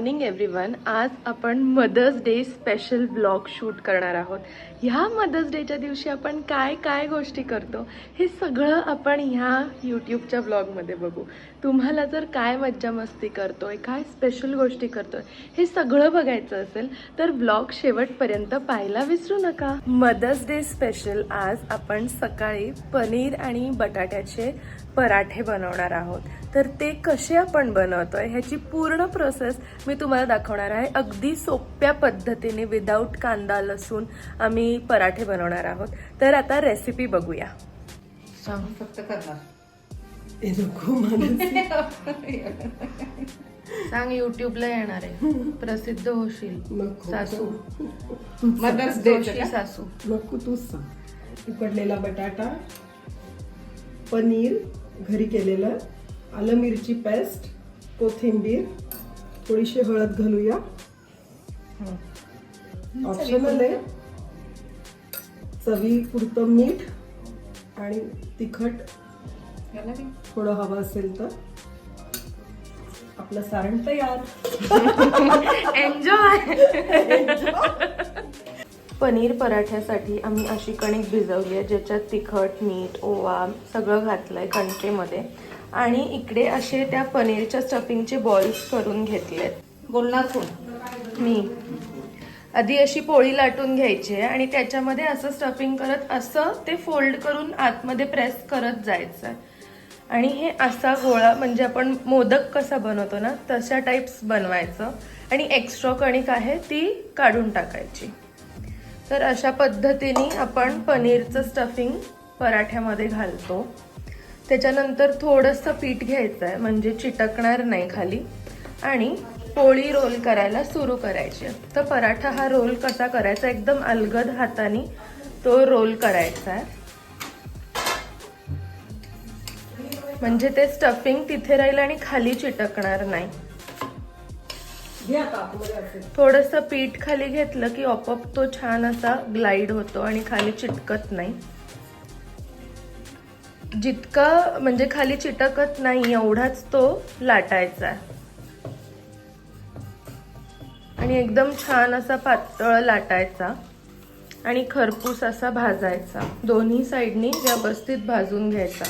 Morning everyone. आज आपण mother's day special blog shoot करणार आहोत. ह्या मदर्स डेच्या दिवशी आपण काय काय गोष्टी करतो हे सगळं आपण ह्या यूट्यूबच्या ब्लॉगमध्ये बघू. तुम्हाला जर काय मज्जा मस्ती करतोय, काय स्पेशल गोष्टी करतोय हे सगळं बघायचं असेल तर ब्लॉग शेवटपर्यंत पाहायला विसरू नका. मदर्स डे स्पेशल आज आपण सकाळी पनीर आणि बटाट्याचे पराठे बनवणार आहोत. तर ते कसे आपण बनवतोय ह्याची पूर्ण प्रोसेस मी तुम्हाला दाखवणार आहे. अगदी सोप्या पद्धतीने विदाऊट कांदा लसूण आम्ही पराठे बनवणार आहोत. तर आता रेसिपी बघूया. सांग फक्त करणार. सांग, युट्यूबला येणार आहे, प्रसिद्ध होशील. सासू मदर्स डे सासू नको तूच सांग. उकडलेला बटाटा, पनीर घरी केलेलं, आलं मिरची पेस्ट, कोथिंबीर, थोडीशी हळद घालूया. ऑप्शनल आहे. चवीपुरतं मीठ आणि तिखट थोडं हवं असेल तर. आपलं सारण तयार. एन्जॉय. पनीर पराठ्यासाठी आम्ही अशी कणिक भिजवली आहे ज्याच्यात तिखट, मीठ, ओवा सगळं घातलंय कणकेमध्ये. आणि इकडे असे त्या पनीरच्या स्टफिंगचे बॉल्स करून घेतलेत. बोलणार कोण? मी आधी अशी पोळी लाटून घ्यायची आहे आणि त्याच्यामध्ये असं स्टफिंग करत असं ते फोल्ड करून आतमध्ये प्रेस करत जायचं आहे. आणि हे असा गोळा म्हणजे आपण मोदक कसा बनवतो ना तशा टाईप्स बनवायचं. आणि एक्स्ट्रा कणिक आहे ती काढून टाकायची. तर अशा पद्धतीने आपण पनीरचं स्टफिंग पराठ्यामध्ये घालतो. त्याच्यानंतर थोडंसं पीठ घ्यायचं आहे म्हणजे चिटकणार नाही खाली. आणि पोळी रोल करायला सुरू करायची. तर पराठा हा रोल कसा करायचा, एकदम अलगद हाताने तो रोल करायचा आहे म्हणजे ते स्टफिंग तिथे राहील आणि खाली चिटकणार नाही. थोडंसं पीठ खाली घेतलं की आपोआप तो छान असा ग्लाइड होतो आणि खाली चिटकत नाही. जितका म्हणजे खाली चिटकत नाही एवढाच तो लाटायचा आहे. आणि एकदम छान असा पातळ लाटायचा आणि खरपूस असा भाजायचा. दोन्ही साईडनी व्यवस्थित भाजून घ्यायचा.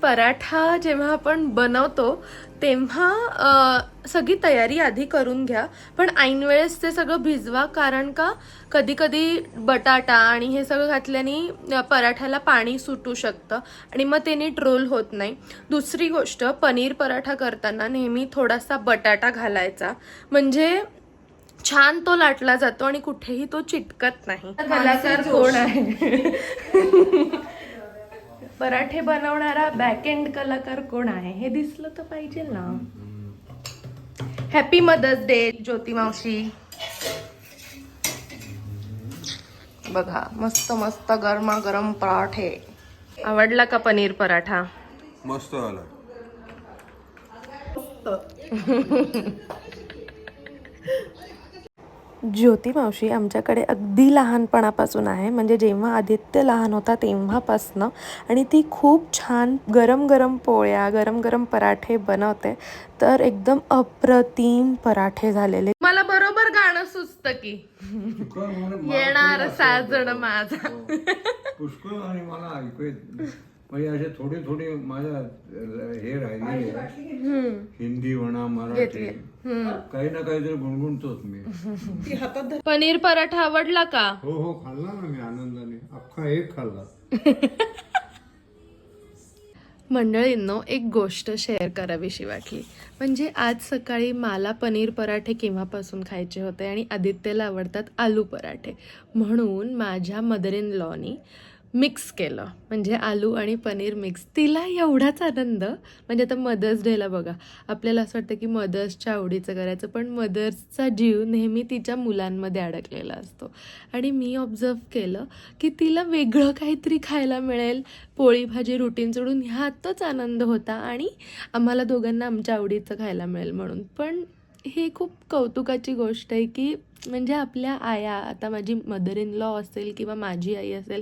पराठा जेव्हा आपण बनवतो तेव्हा सगळी तयारी आधी करून घ्या. पण ऐन वेळेस ते सगळं भिजवा, कारण का कधी कधी बटाटा आणि हे सगळं घातल्याने पराठ्याला पाणी सुटू शकतं आणि मग ते नीट रोल होत नाही. दुसरी गोष्ट, पनीर पराठा करताना नेहमी थोडासा बटाटा घालायचा म्हणजे छान तो लाटला जातो आणि कुठेही तो चिटकत नाही. कलाकार कोण आहे? पराठे बनवणारा बॅक एंड कलाकार कोण आहे हे दिसलं तर पाहिजे ना. हॅपी मदर्स डे ज्योती मावशी. बघा मस्त मस्त गरमागरम पराठे. आवडला का पनीर पराठा? मस्त आला. ज्योती मावशी आमच्याकडे अगदी लहानपणापासून आहे, म्हणजे जेव्हा आदित्य लहान होता तेव्हापासनं. आणि ती खूप छान गरम गरम पोळ्या, गरम गरम पराठे बनवते. तर एकदम अप्रतिम पराठे झालेले. मला बरोबर गाणं सुचतं की येणार साजण माझा. पुष्कळ आणि मला ऐकू येत म्हणजे असे थोडे थोडे माझ्या हे राहिले. हिंदी म्हणा, मराठी, काही ना काहीतरी गुणगुणतोच मी. पनीर पराठा आवडला का? हो हो, खाल्ला ना मी आनंदाने. अख्खा एक खाल्ला. मंडळींनो, एक गोष्ट शेअर करावीशी वाटली. म्हणजे आज सकाळी मला पनीर पराठे केव्हापासून खायचे होते आणि आदित्यला आवडतात आलू पराठे. म्हणून माझ्या मदर इन लॉनी मिक्स केलं, म्हणजे आलू आणि पनीर मिक्स. तिला एवढाच आनंद. म्हणजे आता मदर्स डेला बघा, आपल्याला असं वाटतं की मदर्सच्या आवडीचं करायचं, पण मदर्सचा जीव नेहमी तिच्या मुलांमध्ये अडकलेला असतो. आणि मी ऑब्झर्व केलं की तिला वेगळं काहीतरी खायला मिळेल, पोळी भाजी रुटीन सोडून, ह्यातच आनंद होता. आणि आम्हाला दोघांना आमच्या आवडीचं खायला मिळेल म्हणून. पण ही खूप कौतुकाची गोष्ट आहे की म्हणजे आपल्या आया, आता माझी मदर इन लॉ असेल किंवा माझी आई असेल,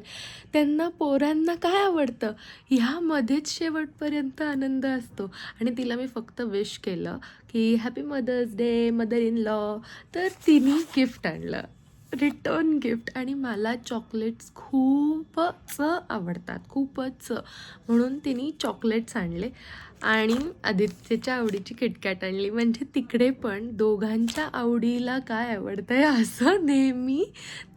त्यांना पोरांना काय आवडतं ह्यामध्येच शेवटपर्यंत आनंद असतो. आणि तिला मी फक्त विश केलं की happy mother's day mother in law, तर तिने गिफ्ट आणलं, रिटर्न गिफ्ट. आणि मला चॉकलेट्स खूपच आवडतात, खूपच, म्हणून तिने चॉकलेट्स आणले आणि आदित्यच्या आवडीची किटकॅट आणली. म्हणजे तिकडे पण दोघांच्या आवडीला काय आवडतं आहे असं नेहमी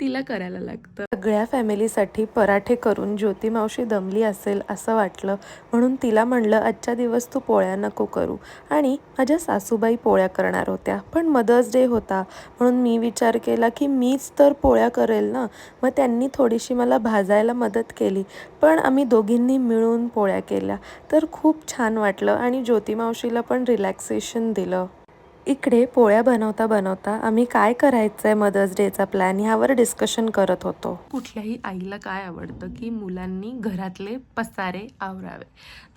तिला करायला लागतं. सगळ्या फॅमिलीसाठी पराठे करून ज्योती मावशी दमली असेल असं वाटलं, म्हणून तिला म्हणलं आजच्या दिवस तू पोळ्या नको करू. आणि माझ्या सासूबाई पोळ्या करणार होत्या, पण मदर्स डे होता म्हणून मी विचार केला की मीच तर पोळ्या करेल ना, मग त्यांनी थोडीशी मला भाजायला मदत केली. पण आम्ही दोघींनी मिळून पोळ्या केल्या तर खूप छान वाटलं आणि ज्योती मावशीला पण रिलॅक्सेशन दिलं. इकडे पोळ्या बनवता बनवता आम्ही काय करायचं आहे मदर्स डेचा प्लॅन ह्यावर डिस्कशन करत होतो. कुठल्याही आईला काय आवडतं की मुलांनी घरातले पसारे आवरावे.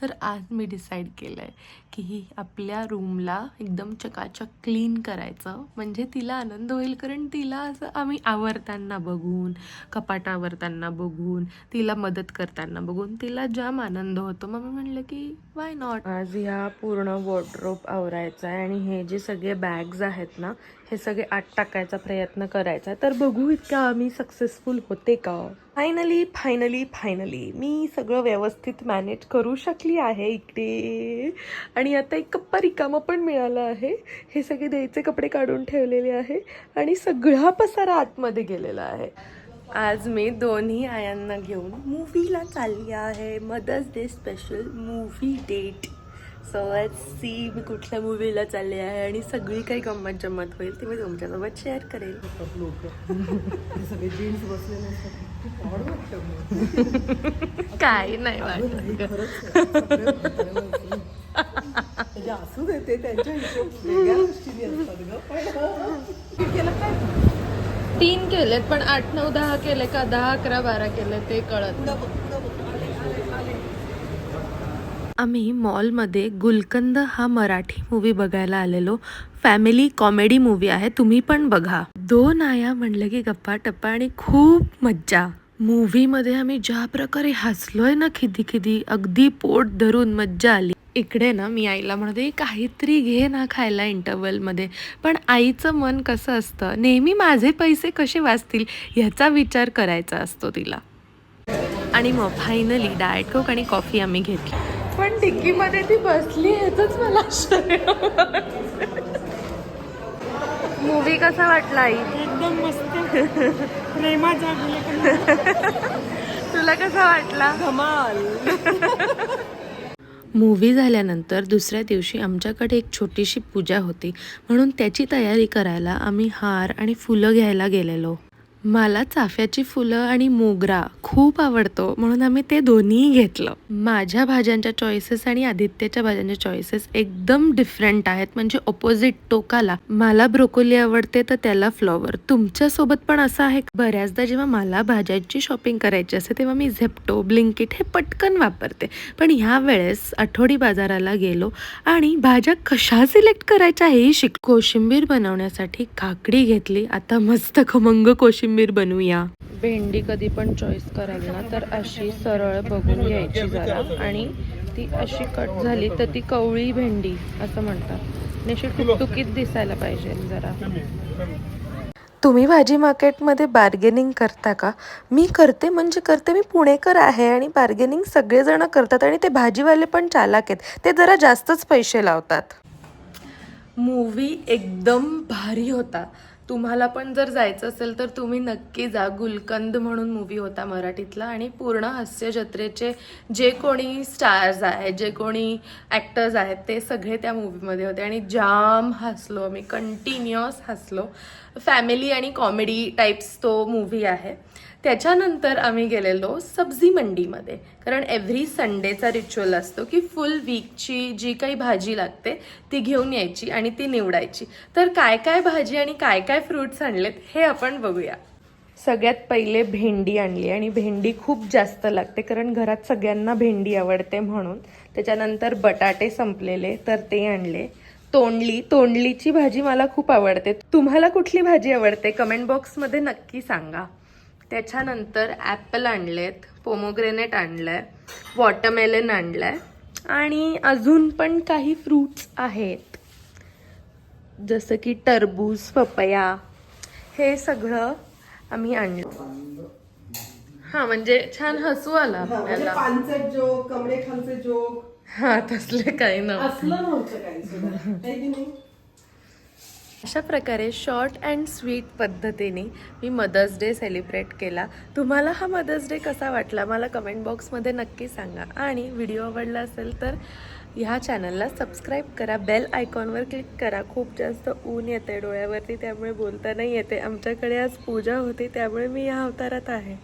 तर आज मी डिसाईड केलं आहे की आपल्या रूमला एकदम चकाचक क्लीन करायचं, म्हणजे तिला आनंद होईल. कारण तिला असं आम्ही आवरताना बघून, कपाट आवरताना बघून, तिला मदत करताना बघून तिला जाम आनंद होतो. मग मी म्हणलं की वाय नॉट. आज ह्या पूर्ण वॉर्डरोब आवरायचा आहे आणि हे जे सगळे बॅग्स आहेत ना, हे सगळे आत टाकायचा प्रयत्न करायचा आहे. तर बघू इतका आम्ही सक्सेसफुल होते का. फायनली मी सगळं व्यवस्थित मॅनेज करू शकली आहे इकडे. आणि आता एक कप्पा रिकामा पण मिळाला आहे. हे सगळे द्यायचे कपडे काढून ठेवलेले आहे आणि सगळा पसारा आतमध्ये गेलेला आहे. आज मी दोन्ही आयांना घेऊन मूवीला चालली आहे. Mother's day special movie date. So let's see me कुठल्या मूवीला चालले आहे आणि सगळी काही गंमत जम्मत होईल ती मी तुमच्यासोबत शेअर करेल. सगळे जीन्स बसलेले असतात, खूप आवड वाटतं. काही नाही वाटत. म्हणजे असू देते त्यांच्या हिशोब वेगळ्या गोष्टी असतात ग. पण केलं काय 3 केलेत पण 8, 9, 10 केले का 10, 11, 12 केले ते कळत. आम्ही मॉलमध्ये गुलकंद हा मराठी मूवी बघायला आलेलो. फॅमिली कॉमेडी मूवी आहे, तुम्ही पण बघा. 2 आया म्हणलं की गप्पा टप्पा आणि खूप मज्जा. मूवीमध्ये आम्ही ज्या प्रकारे हसलोय ना खिदी अगदी पोट धरून मज्जा आली. इकडे ना मी आईला म्हणते काहीतरी घे ना खायला इंटरवलमध्ये, पण आईचं मन कसं असतं नेहमी माझे पैसे कसे वाचतील ह्याचा विचार करायचा असतो तिला. आणि मग फायनली डाएट कोक आणि कॉफी आम्ही घेतली. पण डिक्कीमध्ये ती बसली ह्याचंच मला आश्चर्य. मूवी कसा वाटला आई? एकदम मस्त. प्रेमाचा तुला कसा वाटला? धमाल. मूवी झाल्यानंतर दुसऱ्या दिवशी आमच्याकडे एक छोटीशी पूजा होती, म्हणून त्याची तयारी करायला आम्ही हार आणि फुलं घ्यायला गेलेलो. मला चाफ्याची फुलं आणि मोगरा खूप आवडतो, म्हणून आम्ही ते दोन्ही घेतलं. माझ्या भाज्यांच्या चॉईसेस आणि आदित्यच्या भाज्यांच्या चॉईसेस एकदम डिफरंट आहेत, म्हणजे ऑपोजिट टोकाला. मला ब्रोकोली आवडते तर त्याला फ्लॉवर. तुमच्यासोबत पण असं आहे? बऱ्याचदा जेव्हा मला भाज्यांची शॉपिंग करायची असते तेव्हा मी झेप्टो, ब्लिंकिट हे पटकन वापरते, पण ह्या वेळेस आठवडी बाजाराला गेलो आणि भाज्या कशा सिलेक्ट करायच्या हेही शिक. कोशिंबीर बनवण्यासाठी काकडी घेतली. आता मस्त खमंग कोशिंबीर बनवूया. भेंडी कधी पण चॉईस कराल ना तर अशी सरळ बघून घ्यायची जरा, आणि ती अशी कट झाली तर ती कवळी भेंडी असं म्हणतात, आणि अशी टुकटुकीत दिसायला पाहिजे जरा. तुम्ही भाजी मार्केटमध्ये बार्गेनिंग करता का? मी करते, म्हणजे करते. मी पुणेकर आहे आणि बार्गेनिंग सगळेजण करतात आणि ते भाजीवाले पण चालाक आहेत, ते जरा जास्तच पैसे लावतात. मूवी एकदम भारी होता. तुम्हाला पण जर जायचं असेल तर तुम्ही नक्की जा. गुलकंद म्हणून मूवी होता मराठीतला, आणि पूर्ण हास्य जत्रेचे जे कोणी स्टार्स आहेत, जे कोणी ॲक्टर्स आहेत ते सगळे त्या मूवीमध्ये होते आणि जाम हसलो आम्ही, कंटिन्युअस हसलो. फॅमिली आणि कॉमेडी टाईप्स तो मूवी आहे. त्याच्यानंतर आम्ही गेलेलो सब्जी मंडीमध्ये, कारण एव्हरी संडेचा रिच्युअल असतो की फुल वीकची जी काही भाजी लागते ती घेऊन यायची आणि ती निवडायची. तर काय काय भाजी आणि काय काय फ्रूट्स आणलेत हे आपण बघूया. सगळ्यात पहिले भेंडी आणली, आणि भेंडी खूप जास्त लागते कारण घरात सगळ्यांना भेंडी आवडते म्हणून. त्याच्यानंतर बटाटे संपलेले तर ते आणले. तोंडलीची भाजी मला खूप आवडते. तुम्हाला कुठली भाजी आवडते कमेंट बॉक्समध्ये नक्की सांगा. त्याच्यानंतर ॲपल आणलेत, पोमोग्रेनेट आणलंय, वॉटरमेलन आणलंय आणि अजून पण काही फ्रूट्स आहेत जसं की टरबूज, पपया, हे सगळं आम्ही आणलं. हा म्हणजे छान हसू आला आपल्याला. पानसट जोक, कमळे खालचे जोक हा तसले काही नव्हतं. असलं नव्हतं काही सुद्धा. आहे की नाही? अशा प्रकारे शॉर्ट अँड स्वीट पद्धतीने मी मदर्स डे सेलिब्रेट केला. तुम्हाला हा मदर्स डे कसा वाटला मला कमेंट बॉक्समध्ये नक्की सांगा. आणि व्हिडिओ आवडला असेल तर ह्या चॅनलला सबस्क्राईब करा, बेल आयकॉनवर क्लिक करा. खूप जास्त ऊन येते डोळ्यावरती त्यामुळे बोलता नाही येते. आमच्याकडे आज पूजा होती त्यामुळे मी या अवतारात आहे.